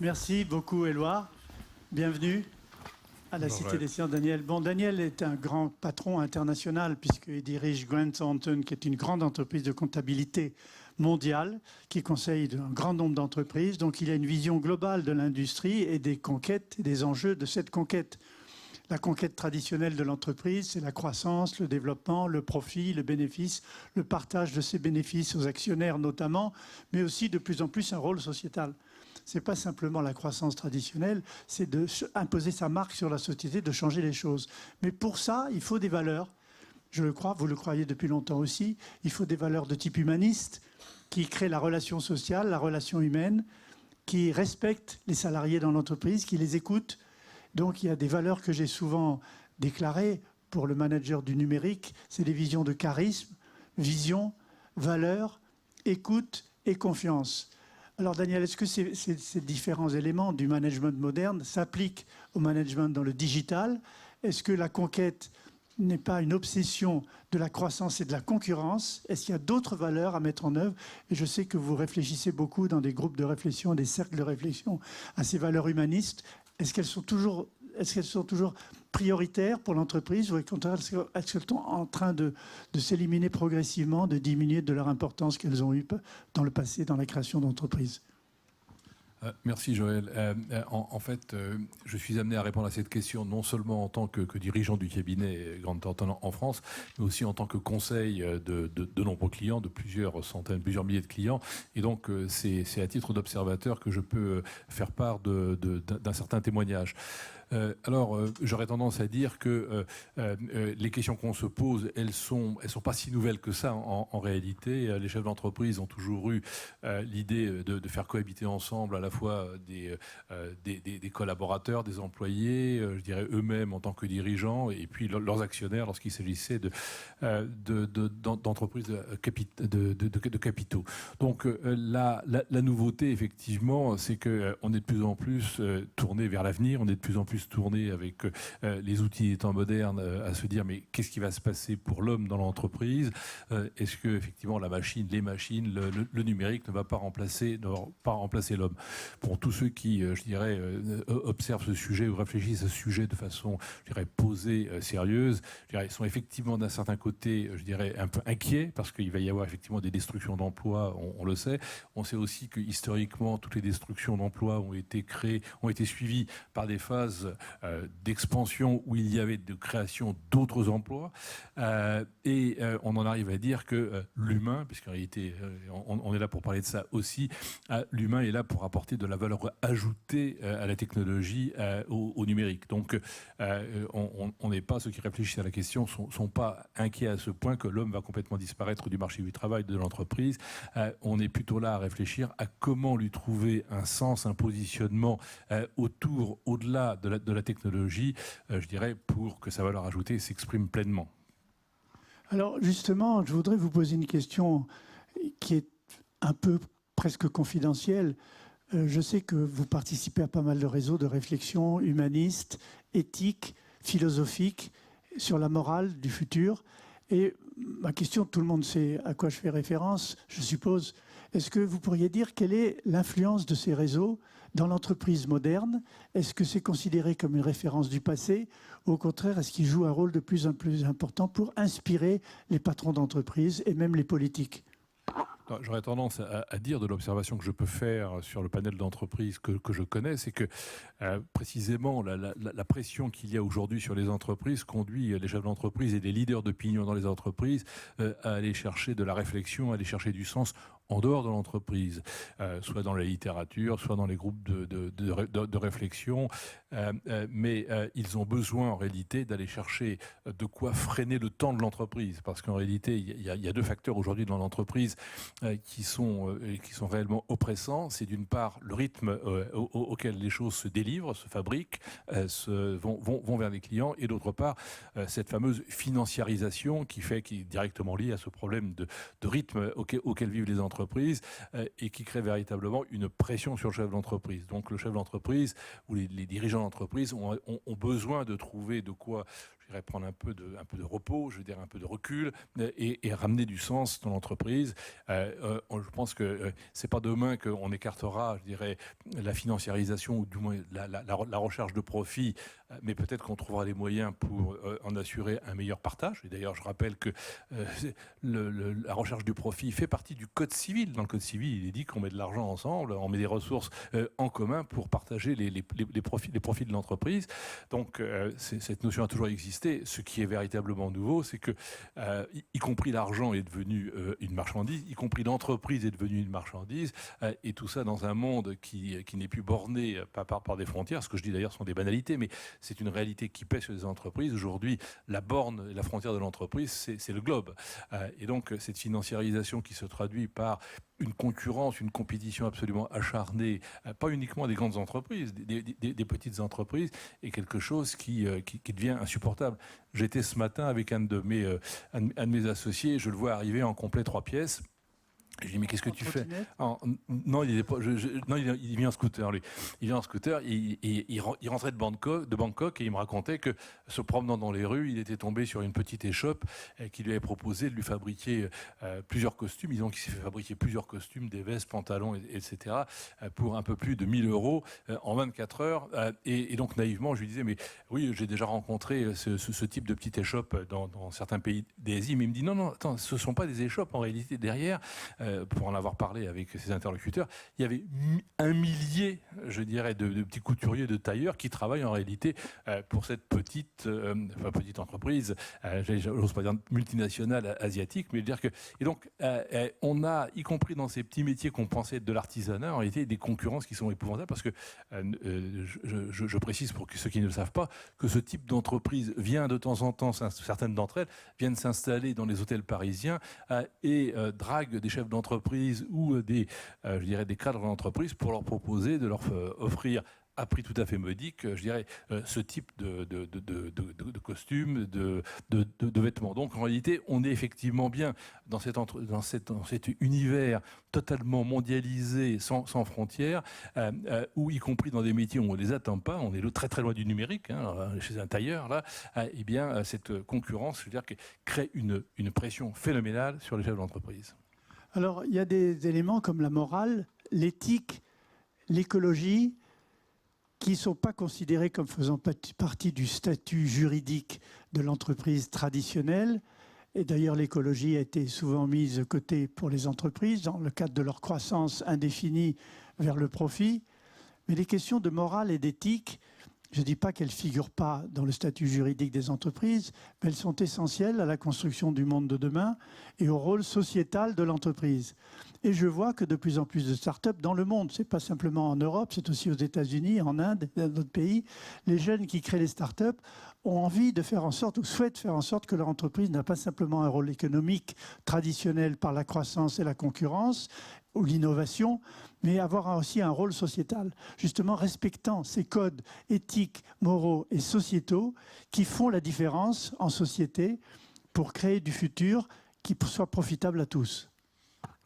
Merci beaucoup, Éloi. Bienvenue à la Bonjour, Cité Joël. des Sciences, Daniel. Bon, Daniel est un grand patron international puisqu'il dirige Grant Thornton, qui est une grande entreprise de comptabilité mondiale qui conseille un grand nombre d'entreprises. Donc, il a une vision globale de l'industrie et des conquêtes et des enjeux de cette conquête. La conquête traditionnelle de l'entreprise, c'est la croissance, le développement, le profit, le bénéfice, le partage de ces bénéfices aux actionnaires notamment, mais aussi de plus en plus un rôle sociétal. Ce n'est pas simplement la croissance traditionnelle, c'est d'imposer sa marque sur la société, de changer les choses. Mais pour ça, il faut des valeurs. Je le crois, vous le croyez depuis longtemps aussi. Il faut des valeurs de type humaniste qui créent la relation sociale, la relation humaine, qui respectent les salariés dans l'entreprise, qui les écoutent. Donc il y a des valeurs que j'ai souvent déclarées pour le manager du numérique. C'est des visions de charisme, vision, valeur, écoute et confiance. Alors Daniel, est-ce que ces différents éléments du management moderne s'appliquent au management dans le digital? Est-ce que la conquête n'est pas une obsession de la croissance et de la concurrence? Est-ce qu'il y a d'autres valeurs à mettre en œuvre? Et je sais que vous réfléchissez beaucoup dans des groupes de réflexion, des cercles de réflexion à ces valeurs humanistes. Est-ce qu'elles sont toujours prioritaires pour l'entreprise ou est-ce qu'elles sont en train de s'éliminer progressivement, de diminuer de leur importance qu'elles ont eue dans le passé dans la création d'entreprises? Merci Joël. En fait, je suis amené à répondre à cette question non seulement en tant que dirigeant du cabinet Grant Thornton en France, mais aussi en tant que conseil de nombreux clients, de plusieurs centaines, plusieurs milliers de clients. Et donc, c'est à titre d'observateur que je peux faire part d'un certain témoignage. Alors, j'aurais tendance à dire que les questions qu'on se pose, elles sont pas si nouvelles que ça. En réalité, les chefs d'entreprise ont toujours eu l'idée de faire cohabiter ensemble à la fois des collaborateurs, des employés, je dirais eux-mêmes en tant que dirigeants, et puis leurs actionnaires lorsqu'il s'agissait d'entreprises de capitaux. Donc, la nouveauté, effectivement, c'est qu'on est de plus en plus tourné vers l'avenir, on est de plus en plus tourné avec les outils étant modernes à se dire mais qu'est-ce qui va se passer pour l'homme dans l'entreprise? Est-ce que effectivement les machines, le numérique ne va pas remplacer l'homme? Pour tous ceux qui, je dirais, observent ce sujet ou réfléchissent à ce sujet de façon, je dirais, posée, sérieuse, je dirais, ils sont effectivement d'un certain côté, je dirais, un peu inquiets parce qu'il va y avoir effectivement des destructions d'emplois, on le sait. On sait aussi que historiquement, toutes les destructions d'emplois ont été suivies par des phases d'expansion où il y avait de création d'autres emplois. On en arrive à dire que l'humain, puisqu'en réalité, on est là pour parler de ça aussi, l'humain est là pour apporter de la valeur ajoutée à la technologie, au numérique. Donc, on n'est pas, ceux qui réfléchissent à la question, sont pas inquiets à ce point que l'homme va complètement disparaître du marché du travail, de l'entreprise. On est plutôt là à réfléchir à comment lui trouver un sens, un positionnement autour, au-delà de la technologie, je dirais, pour que sa valeur ajoutée s'exprime pleinement. Alors justement, je voudrais vous poser une question qui est un peu presque confidentielle. Je sais que vous participez à pas mal de réseaux de réflexion humaniste, éthique, philosophique, sur la morale du futur. Et ma question, tout le monde sait à quoi je fais référence, je suppose. Est-ce que vous pourriez dire quelle est l'influence de ces réseaux dans l'entreprise moderne? Est-ce que c'est considéré comme une référence du passé? Ou au contraire, est-ce qu'ils jouent un rôle de plus en plus important pour inspirer les patrons d'entreprise et même les politiques? J'aurais tendance à dire de l'observation que je peux faire sur le panel d'entreprises que je connais, c'est que précisément la pression qu'il y a aujourd'hui sur les entreprises conduit les chefs d'entreprise et les leaders d'opinion dans les entreprises à aller chercher de la réflexion, à aller chercher du sens en dehors de l'entreprise, soit dans la littérature, soit dans les groupes de réflexion. Mais ils ont besoin en réalité d'aller chercher de quoi freiner le temps de l'entreprise. Parce qu'en réalité, il y a deux facteurs aujourd'hui dans l'entreprise qui sont réellement oppressants. C'est d'une part le rythme auquel les choses se délivrent, se fabriquent, vont vers les clients, et d'autre part cette fameuse financiarisation qui est directement liée à ce problème de rythme auquel vivent les entreprises et qui crée véritablement une pression sur le chef d'entreprise. Donc le chef d'entreprise ou les dirigeants d'entreprise ont besoin de trouver de quoi, je dirais, prendre un peu de repos, je veux dire un peu de recul et ramener du sens dans l'entreprise. Je pense que c'est pas demain qu'on écartera, je dirais, la financiarisation ou du moins la recherche de profit, mais peut-être qu'on trouvera les moyens pour en assurer un meilleur partage. Et d'ailleurs, je rappelle que la recherche du profit fait partie du Code civil. Dans le Code civil, il est dit qu'on met de l'argent ensemble, on met des ressources en commun pour partager les profits de l'entreprise. Donc, cette notion a toujours existé. Ce qui est véritablement nouveau, c'est que, y compris l'argent est devenu une marchandise, y compris l'entreprise est devenue une marchandise, et tout ça dans un monde qui n'est plus borné par des frontières. Ce que je dis d'ailleurs sont des banalités, mais c'est une réalité qui pèse sur les entreprises. Aujourd'hui, la borne et la frontière de l'entreprise, c'est le globe. Et donc, cette financiarisation qui se traduit par une concurrence, une compétition absolument acharnée, pas uniquement des grandes entreprises, des petites entreprises, est quelque chose qui devient insupportable. J'étais ce matin avec un de mes associés, je le vois arriver en complet 3 pièces. Je lui dis, mais qu'est-ce que tu fais? Non, il vient en scooter, lui. Il vient en scooter, il rentrait de Bangkok et il me racontait que, se promenant dans les rues, il était tombé sur une petite échoppe qui lui avait proposé de lui fabriquer plusieurs costumes. Disons qu'il s'est fait fabriquer plusieurs costumes, des vestes, pantalons, etc., pour un peu plus de 1 000 euros en 24 heures. Et donc, naïvement, je lui disais, mais oui, j'ai déjà rencontré ce type de petite échoppe dans certains pays d'Asie. Mais il me dit, non, attends, ce ne sont pas des échoppes. En réalité, derrière, pour en avoir parlé avec ses interlocuteurs, il y avait 1 millier, je dirais, de petits couturiers, de tailleurs qui travaillent en réalité pour cette petite entreprise, j'ose pas dire multinationale asiatique, mais dire que... Et donc, on a, y compris dans ces petits métiers qu'on pensait être de l'artisanat, en réalité, des concurrences qui sont épouvantables parce que, je précise pour ceux qui ne le savent pas, que ce type d'entreprise vient de temps en temps, certaines d'entre elles, viennent s'installer dans les hôtels parisiens et draguent des chefs d'entreprise ou des cadres d'entreprise pour leur proposer de leur offrir à prix tout à fait modique, je dirais, ce type de costumes, de vêtements. Donc en réalité, on est effectivement bien dans cet univers totalement mondialisé, sans frontières, où y compris dans des métiers où on ne les attend pas, on est très très loin du numérique, chez un tailleur, là, eh bien cette concurrence, je veux dire, crée une pression phénoménale sur les chefs d'entreprise. Alors, il y a des éléments comme la morale, l'éthique, l'écologie, qui ne sont pas considérés comme faisant partie du statut juridique de l'entreprise traditionnelle. Et d'ailleurs, l'écologie a été souvent mise de côté pour les entreprises dans le cadre de leur croissance indéfinie vers le profit. Mais les questions de morale et d'éthique, je ne dis pas qu'elles ne figurent pas dans le statut juridique des entreprises, mais elles sont essentielles à la construction du monde de demain et au rôle sociétal de l'entreprise. Et je vois que de plus en plus de start-up dans le monde, ce n'est pas simplement en Europe, c'est aussi aux États-Unis, en Inde, dans d'autres pays, les jeunes qui créent les start-up ont envie de faire en sorte ou souhaitent faire en sorte que leur entreprise n'a pas simplement un rôle économique traditionnel par la croissance et la concurrence ou l'innovation, mais avoir aussi un rôle sociétal, justement respectant ces codes éthiques, moraux et sociétaux qui font la différence en société pour créer du futur qui soit profitable à tous.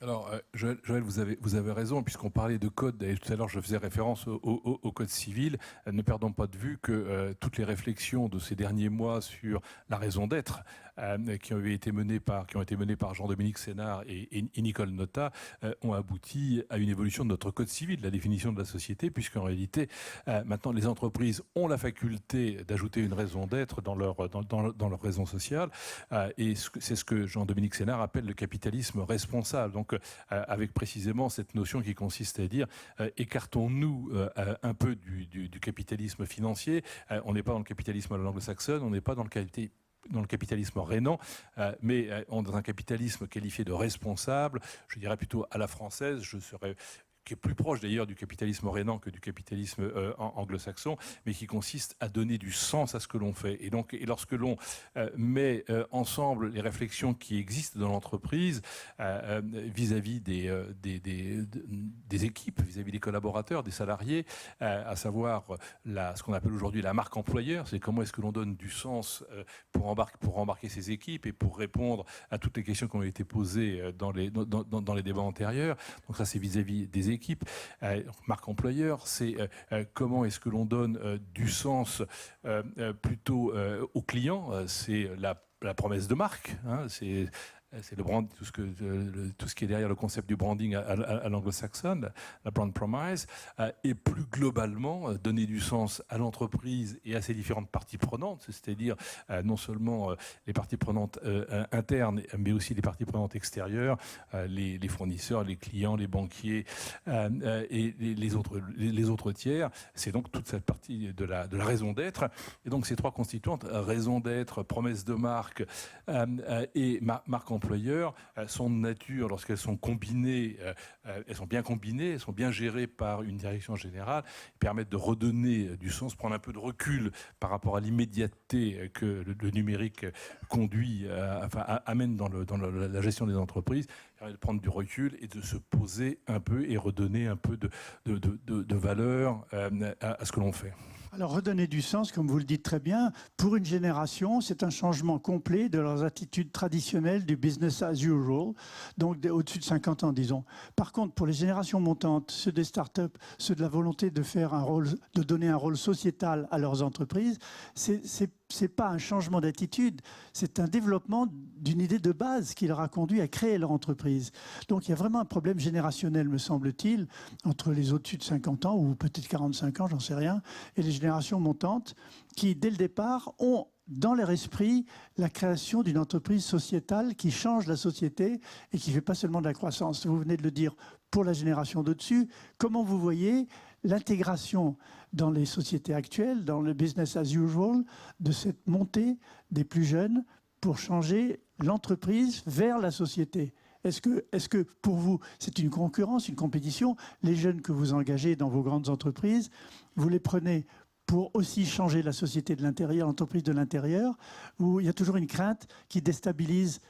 Alors, Joël, vous avez raison, puisqu'on parlait de code, et tout à l'heure je faisais référence au code civil. Ne perdons pas de vue que toutes les réflexions de ces derniers mois sur la raison d'être, qui ont été menées par Jean-Dominique Sénard et Nicole Notat, ont abouti à une évolution de notre code civil, de la définition de la société, puisqu'en réalité, maintenant les entreprises ont la faculté d'ajouter une raison d'être dans leur raison sociale, et c'est ce que Jean-Dominique Sénard appelle le capitalisme responsable. Donc, avec précisément cette notion qui consiste à dire écartons-nous un peu du capitalisme financier. On n'est pas dans le capitalisme à l'anglo-saxonne, on n'est pas dans le capitalisme rénan, mais dans un capitalisme qualifié de responsable, je dirais plutôt à la française, qui est plus proche d'ailleurs du capitalisme rénan que du capitalisme anglo-saxon, mais qui consiste à donner du sens à ce que l'on fait. Et lorsque l'on met ensemble les réflexions qui existent dans l'entreprise vis-à-vis des équipes, vis-à-vis des collaborateurs, des salariés, à savoir ce qu'on appelle aujourd'hui la marque employeur, c'est comment est-ce que l'on donne du sens pour embarquer ces équipes et pour répondre à toutes les questions qui ont été posées dans les débats antérieurs. Donc ça, c'est vis-à-vis des équipes, équipes. Marque employeur, c'est comment est-ce que l'on donne du sens plutôt aux clients. C'est la promesse de marque. Hein, c'est le brand, tout ce qui est derrière le concept du branding à l'anglo-saxonne, la brand promise, et plus globalement donner du sens à l'entreprise et à ses différentes parties prenantes, c'est-à-dire non seulement les parties prenantes internes, mais aussi les parties prenantes extérieures, les fournisseurs, les clients, les banquiers et les autres tiers. C'est donc toute cette partie de la raison d'être. Et donc ces trois constituantes, raison d'être, promesse de marque et marque employeur, sont de nature, lorsqu'elles sont combinées, elles sont bien combinées, elles sont bien gérées par une direction générale, permettent de redonner du sens, prendre un peu de recul par rapport à l'immédiateté que le numérique conduit, amène dans la gestion des entreprises, de prendre du recul et de se poser un peu et redonner un peu de valeur à ce que l'on fait. Alors, redonner du sens, comme vous le dites très bien, pour une génération, c'est un changement complet de leurs attitudes traditionnelles du business as usual, donc au-dessus de 50 ans, disons. Par contre, pour les générations montantes, ceux des startups, ceux de la volonté de donner un rôle sociétal à leurs entreprises, c'est pas un changement d'attitude, c'est un développement d'une idée de base qui leur a conduit à créer leur entreprise. Donc il y a vraiment un problème générationnel, me semble-t-il, entre les au-dessus de 50 ans, ou peut-être 45 ans, j'en sais rien, et les générations montantes, qui, dès le départ, ont dans leur esprit la création d'une entreprise sociétale qui change la société et qui ne fait pas seulement de la croissance. Vous venez de le dire pour la génération d'au-dessus. Comment vous voyez l'intégration dans les sociétés actuelles, dans le business as usual, de cette montée des plus jeunes pour changer l'entreprise vers la société? Est-ce que pour vous, c'est une concurrence, une compétition? Les jeunes que vous engagez dans vos grandes entreprises, vous les prenez pour aussi changer la société de l'intérieur, l'entreprise de l'intérieur, où il y a toujours une crainte qui déstabilise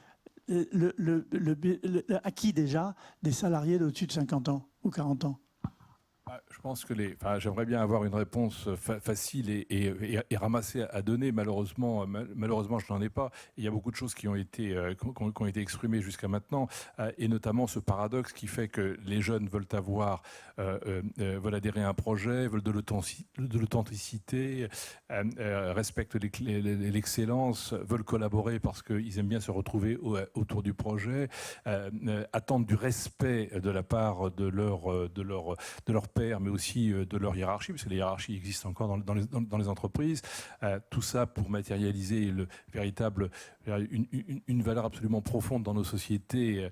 l'acquis déjà des salariés d'au-dessus de 50 ans ou 40 ans? Je pense que j'aimerais bien avoir une réponse facile et ramassée à donner. Malheureusement, je n'en ai pas. Il y a beaucoup de choses qui ont été exprimées jusqu'à maintenant, et notamment ce paradoxe qui fait que les jeunes veulent adhérer à un projet, veulent de l'authenticité, respectent l'excellence, veulent collaborer parce qu'ils aiment bien se retrouver autour du projet, attendent du respect de la part de leur père, mais aussi de leur hiérarchie, parce que les hiérarchies existent encore dans les entreprises. Tout ça pour matérialiser une valeur absolument profonde dans nos sociétés,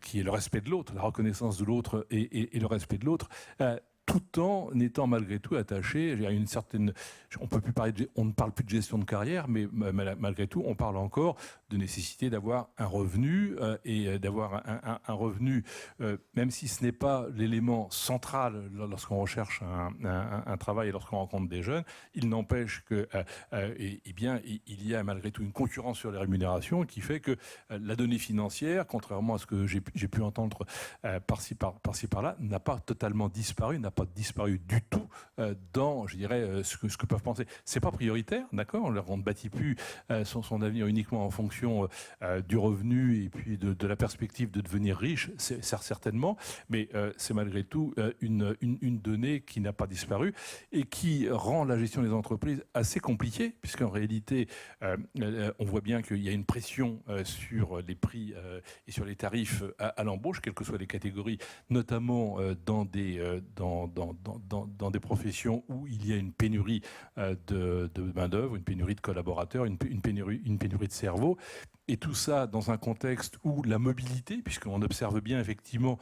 qui est le respect de l'autre, la reconnaissance de l'autre et le respect de l'autre. Tout en étant malgré tout attaché à une certaine... On ne parle plus de gestion de carrière, mais malgré tout, on parle encore de nécessité d'avoir un revenu, et d'avoir un revenu, même si ce n'est pas l'élément central lorsqu'on recherche un travail et lorsqu'on rencontre des jeunes. Il n'empêche que, il y a malgré tout une concurrence sur les rémunérations qui fait que la donnée financière, contrairement à ce que j'ai pu entendre par-ci par-là, n'a pas totalement disparu, n'a pas disparu du tout dans, je dirais, ce que peuvent penser. C'est pas prioritaire, d'accord. On ne bâtit plus son avenir uniquement en fonction du revenu et puis de la perspective de devenir riche, c'est certainement, mais c'est malgré tout une donnée qui n'a pas disparu et qui rend la gestion des entreprises assez compliquée, puisqu'en réalité, on voit bien qu'il y a une pression sur les prix et sur les tarifs à l'embauche, quelles que soient les catégories, notamment dans des professions où il y a une pénurie de main-d'œuvre, une pénurie de collaborateurs, une pénurie de cerveau. Et tout ça dans un contexte où la mobilité, puisqu'on observe bien effectivement,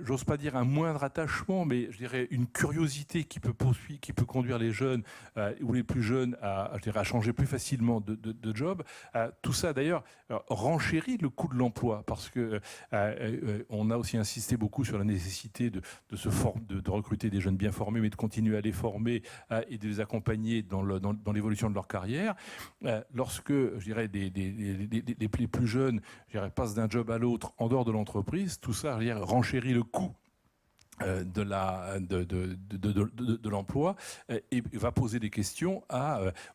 j'ose pas dire un moindre attachement, mais je dirais une curiosité qui peut conduire les jeunes ou les plus jeunes à changer plus facilement de job. Tout ça d'ailleurs renchérit le coût de l'emploi, parce que on a aussi insisté beaucoup sur la nécessité de recruter des jeunes bien formés, mais de continuer à les former et de les accompagner dans l'évolution de leur carrière. Lorsque, je dirais, les plus jeunes, je dirais, passent d'un job à l'autre en dehors de l'entreprise, tout ça, je dirais, renchérit le coût de l'emploi et va poser des questions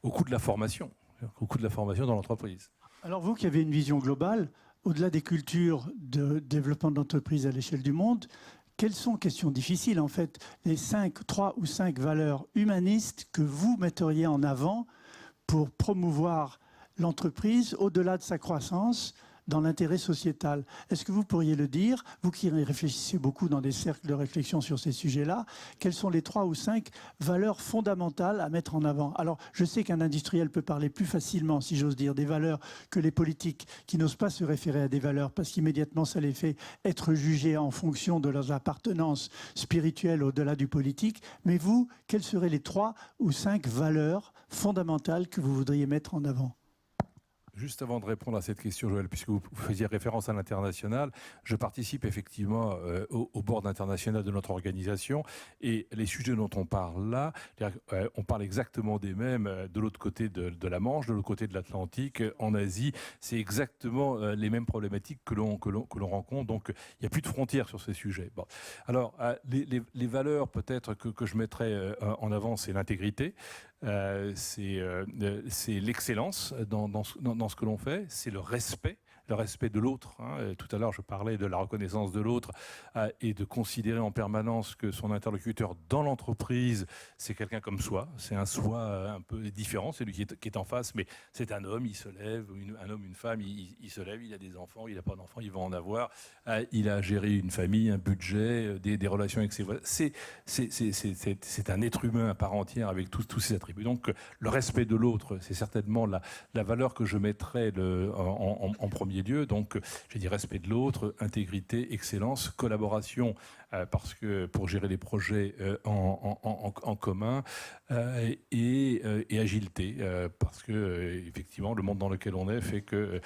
au coût de la formation dans l'entreprise. Alors vous qui avez une vision globale, au-delà des cultures de développement d'entreprise à l'échelle du monde, quelles sont, question difficile en fait, les 3 ou 5 valeurs humanistes que vous metteriez en avant pour promouvoir l'entreprise au-delà de sa croissance dans l'intérêt sociétal? Est-ce que vous pourriez le dire, vous qui réfléchissez beaucoup dans des cercles de réflexion sur ces sujets-là, quelles sont les 3 ou 5 valeurs fondamentales à mettre en avant? Alors, je sais qu'un industriel peut parler plus facilement, si j'ose dire, des valeurs que les politiques qui n'osent pas se référer à des valeurs parce qu'immédiatement, ça les fait être jugés en fonction de leurs appartenances spirituelles au-delà du politique. Mais vous, quelles seraient les 3 ou 5 valeurs fondamentales que vous voudriez mettre en avant? Juste avant de répondre à cette question, Joël, puisque vous faisiez référence à l'international, je participe effectivement au board international de notre organisation et les sujets dont on parle là, on parle exactement des mêmes de l'autre côté de la Manche, de l'autre côté de l'Atlantique, en Asie. C'est exactement les mêmes problématiques que l'on rencontre. Donc, il n'y a plus de frontières sur ces sujets. Bon. Alors, les valeurs peut-être que je mettrais en avant, c'est l'intégrité. C'est l'excellence dans ce que l'on fait, c'est le respect de l'autre. Tout à l'heure, je parlais de la reconnaissance de l'autre et de considérer en permanence que son interlocuteur dans l'entreprise, c'est quelqu'un comme soi. C'est un soi un peu différent, c'est lui qui est en face, mais c'est un homme, il se lève, un homme, une femme, il se lève, il a des enfants, il n'a pas d'enfants, il va en avoir, il a géré une famille, un budget, des relations avec ses voisins. C'est un être humain à part entière avec tous ses attributs. Donc, le respect de l'autre, c'est certainement la valeur que je mettrais en premier lieu. Donc, j'ai dit respect de l'autre, intégrité, excellence, collaboration, parce que pour gérer les projets en commun, et agilité, parce que effectivement, le monde dans lequel on est fait que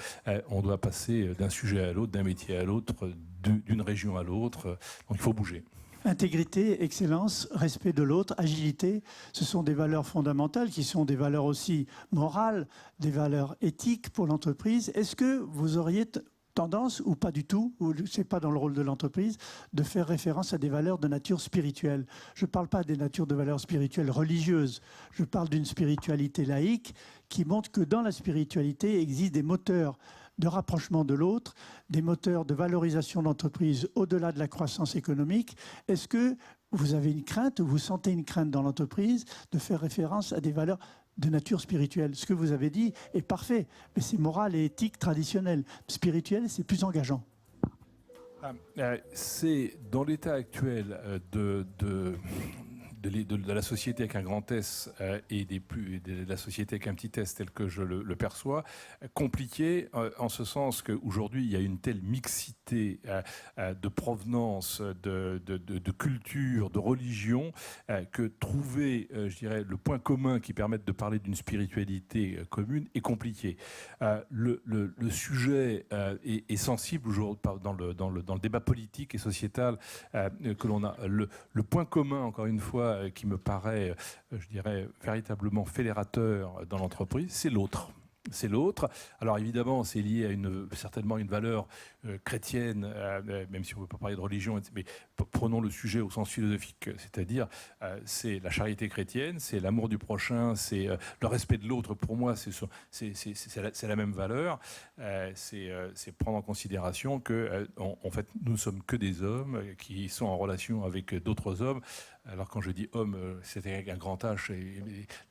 on doit passer d'un sujet à l'autre, d'un métier à l'autre, d'une région à l'autre. Donc, il faut bouger. Intégrité, excellence, respect de l'autre, agilité, ce sont des valeurs fondamentales qui sont des valeurs aussi morales, des valeurs éthiques pour l'entreprise. Est-ce que vous auriez tendance, ou pas du tout, ou ce n'est pas dans le rôle de l'entreprise, de faire référence à des valeurs de nature spirituelle? Je ne parle pas des natures de valeurs spirituelles religieuses, je parle d'une spiritualité laïque qui montre que dans la spiritualité existent des moteurs de rapprochement de l'autre, des moteurs de valorisation d'entreprise au-delà de la croissance économique. Est-ce que vous avez une crainte, ou vous sentez une crainte dans l'entreprise de faire référence à des valeurs de nature spirituelle? Ce que vous avez dit est parfait, mais c'est moral et éthique traditionnel. Spirituel, c'est plus engageant. C'est dans l'état actuel de la société avec un grand S et de la société avec un petit S tel que je le perçois, compliqué en ce sens qu'aujourd'hui il y a une telle mixité de provenance, de culture, de religion, que trouver, je dirais, le point commun qui permette de parler d'une spiritualité commune est compliqué. Le sujet est sensible aujourd'hui dans le débat politique et sociétal que l'on a. Le point commun, encore une fois, qui me paraît, je dirais, véritablement fédérateur dans l'entreprise, c'est l'autre. C'est l'autre. Alors évidemment, c'est lié à certainement une valeur chrétienne, même si on ne veut pas parler de religion, mais prenons le sujet au sens philosophique, c'est-à-dire c'est la charité chrétienne, c'est l'amour du prochain, c'est le respect de l'autre. Pour moi, c'est la même valeur. C'est prendre en considération que, en fait, nous ne sommes que des hommes qui sont en relation avec d'autres hommes. Alors quand je dis homme, c'était avec un grand H, et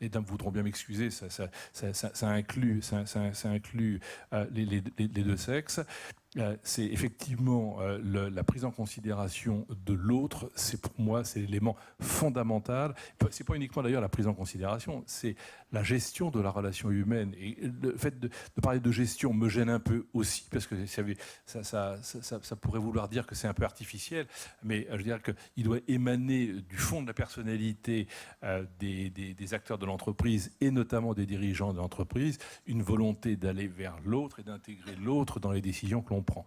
les dames voudront bien m'excuser, ça inclut les deux sexes. C'est effectivement la prise en considération de l'autre, c'est pour moi, c'est l'élément fondamental. C'est pas uniquement d'ailleurs la prise en considération, c'est la gestion de la relation humaine. Et le fait de parler de gestion me gêne un peu aussi, parce que ça pourrait vouloir dire que c'est un peu artificiel, mais je veux dire qu'il doit émaner du fond de la personnalité des acteurs de l'entreprise, et notamment des dirigeants de l'entreprise, une volonté d'aller vers l'autre et d'intégrer l'autre dans les décisions que l'on prend.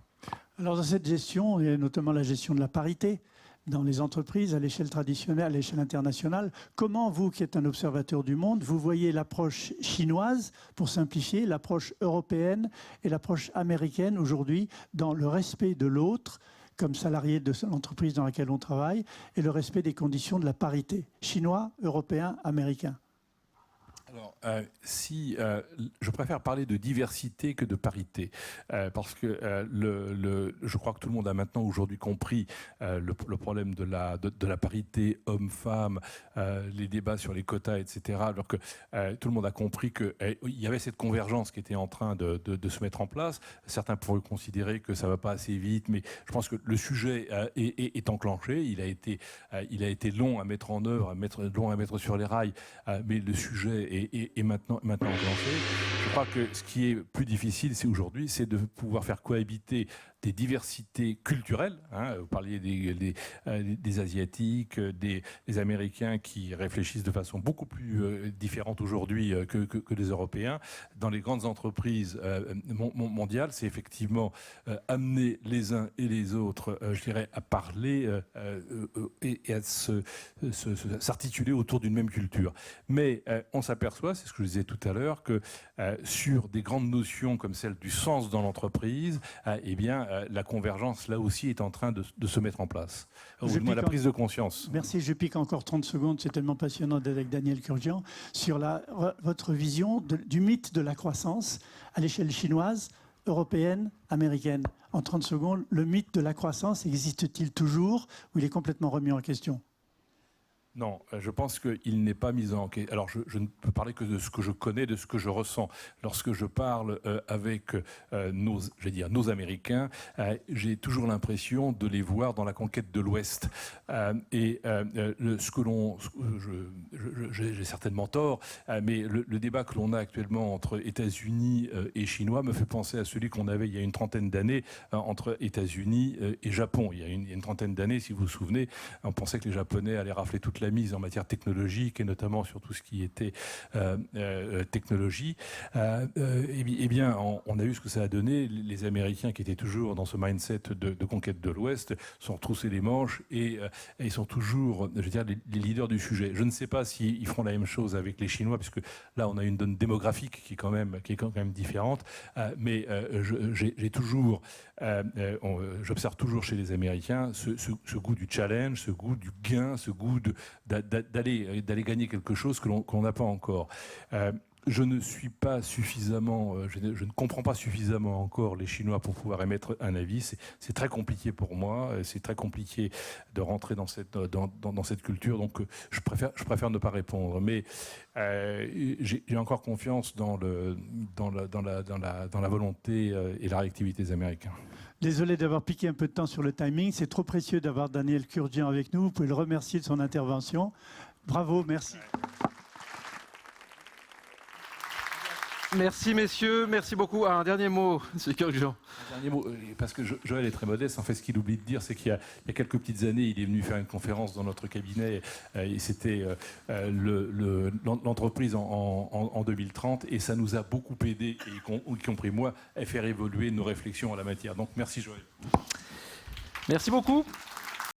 Alors dans cette gestion, il y a notamment la gestion de la parité dans les entreprises à l'échelle traditionnelle, à l'échelle internationale. Comment vous, qui êtes un observateur du monde, vous voyez l'approche chinoise, pour simplifier, l'approche européenne et l'approche américaine aujourd'hui dans le respect de l'autre comme salarié de l'entreprise dans laquelle on travaille, et le respect des conditions de la parité? Chinois, européens, américains. Alors, je préfère parler de diversité que de parité, parce que je crois que tout le monde a maintenant aujourd'hui compris le problème de la parité homme-femme, les débats sur les quotas, etc. Alors que tout le monde a compris qu'il y avait cette convergence qui était en train de se mettre en place. Certains pourraient considérer que ça ne va pas assez vite, mais je pense que le sujet est enclenché. Il a été long à mettre en œuvre, long à mettre sur les rails, mais le sujet est maintenant enclenché. Je crois que ce qui est plus difficile, aujourd'hui, c'est de pouvoir faire cohabiter des diversités culturelles. Vous parliez des Asiatiques, des Américains qui réfléchissent de façon beaucoup plus différente aujourd'hui que les Européens. Dans les grandes entreprises mondiales, c'est effectivement amener les uns et les autres, je dirais, à parler et à s'articuler autour d'une même culture. Mais on s'aperçoit, c'est ce que je disais tout à l'heure, que sur des grandes notions comme celle du sens dans l'entreprise, eh bien, la convergence, là aussi, est en train de se mettre en place. La prise de conscience. Merci, je pique encore 30 secondes. C'est tellement passionnant d'être avec Daniel Kurgan sur votre vision du mythe de la croissance à l'échelle chinoise, européenne, américaine. En 30 secondes, le mythe de la croissance existe-t-il toujours ou il est complètement remis en question ? Non, je pense qu'il n'est pas mis en question. Alors, je ne peux parler que de ce que je connais, de ce que je ressens. Lorsque je parle avec nos Américains, j'ai toujours l'impression de les voir dans la conquête de l'Ouest. J'ai certainement tort, mais le débat que l'on a actuellement entre États-Unis et Chinois me fait penser à celui qu'on avait il y a une trentaine d'années entre États-Unis et Japon. Il y a une trentaine d'années, si vous vous souvenez, on pensait que les Japonais allaient rafler toute la mise en matière technologique et notamment sur tout ce qui était technologie. Eh bien, on a vu ce que ça a donné. Les Américains qui étaient toujours dans ce mindset de conquête de l'Ouest sont retroussés les manches et ils sont toujours, je veux dire, les leaders du sujet. Je ne sais pas s'ils feront la même chose avec les Chinois, puisque là, on a une donne démographique qui est quand même différente. Mais j'observe toujours chez les Américains ce goût du challenge, ce goût du gain, ce goût d'aller gagner quelque chose que l'on n'a pas encore. Je ne suis pas suffisamment, je ne comprends pas suffisamment encore les Chinois pour pouvoir émettre un avis. C'est très compliqué pour moi. C'est très compliqué de rentrer dans cette culture. Donc, je préfère ne pas répondre. Mais j'ai encore confiance dans la volonté et la réactivité des Américains. Désolé d'avoir piqué un peu de temps sur le timing. C'est trop précieux d'avoir Daniel Kurgan avec nous. Vous pouvez le remercier de son intervention. Bravo, merci. Merci messieurs, merci beaucoup. Un dernier mot, M. Kurgan. Un dernier mot, parce que Joël est très modeste. En fait, ce qu'il oublie de dire, c'est qu'il y a quelques petites années, il est venu faire une conférence dans notre cabinet. Et c'était l'entreprise en 2030. Et ça nous a beaucoup aidé, y compris moi, à faire évoluer nos réflexions en la matière. Donc merci Joël. Merci beaucoup.